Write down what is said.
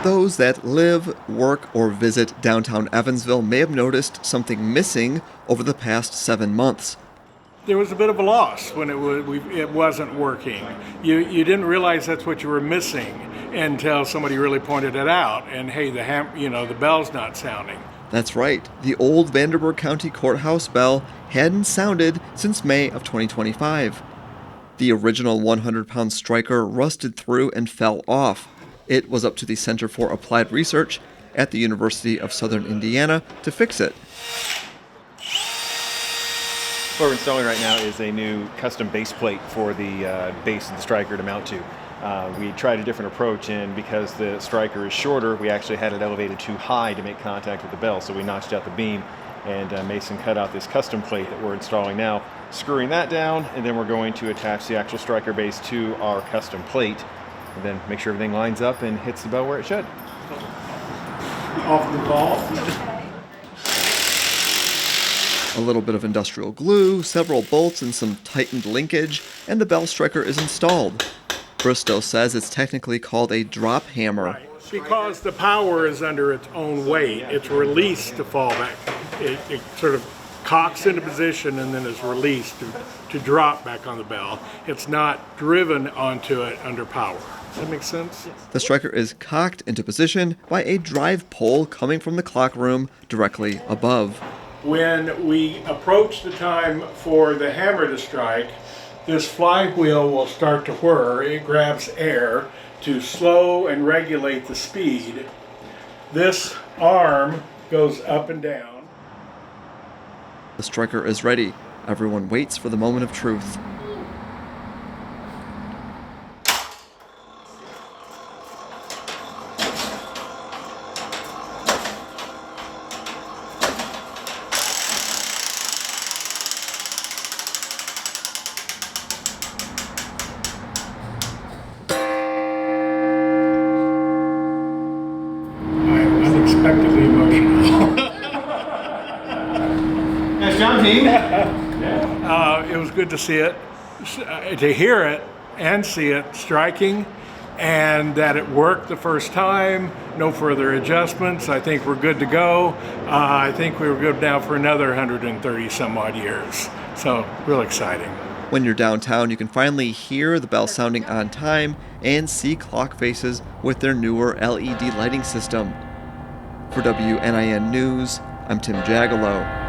Those that live, work, or visit downtown Evansville may have noticed something missing over the past 7 months. There was a bit of a loss when it wasn't working. You didn't realize that's what you were missing until somebody really pointed it out. And hey, the bell's not sounding. That's right. The Old Vanderburgh County Courthouse bell hadn't sounded since May of 2025. The original 100-pound striker rusted through and fell off. It was up to the Center for Applied Research at the University of Southern Indiana to fix it. What we're installing right now is a new custom base plate for the base of the striker to mount to. We tried a different approach, and because the striker is shorter, we actually had it elevated too high to make contact with the bell, so we notched out the beam, and Mason cut out this custom plate that we're installing now, screwing that down, and then we're going to attach the actual striker base to our custom plate, and then make sure everything lines up and hits the bell where it should. Off the ball. A little bit of industrial glue, several bolts, and some tightened linkage, and the bell striker is installed. Bristow says it's technically called a drop hammer. Right. Because the power is under its own weight, it's released to fall back. It sort of cocks into position and then is released to drop back on the bell. It's not driven onto it under power. Does that make sense? The striker is cocked into position by a drive pole coming from the clock room directly above. When we approach the time for the hammer to strike, this flywheel will start to whir. It grabs air to slow and regulate the speed. This arm goes up and down. The striker is ready. Everyone waits for the moment of truth. Unexpectedly emotional. Nice job, team. It was good to see it, to hear it and see it striking, and that it worked the first time. No further adjustments. I think we're good to go. I think we were good now for another 130 some odd years. So real exciting. When you're downtown, you can finally hear the bell sounding on time and see clock faces with their newer LED lighting system. For WNIN News, I'm Tim Jagielo.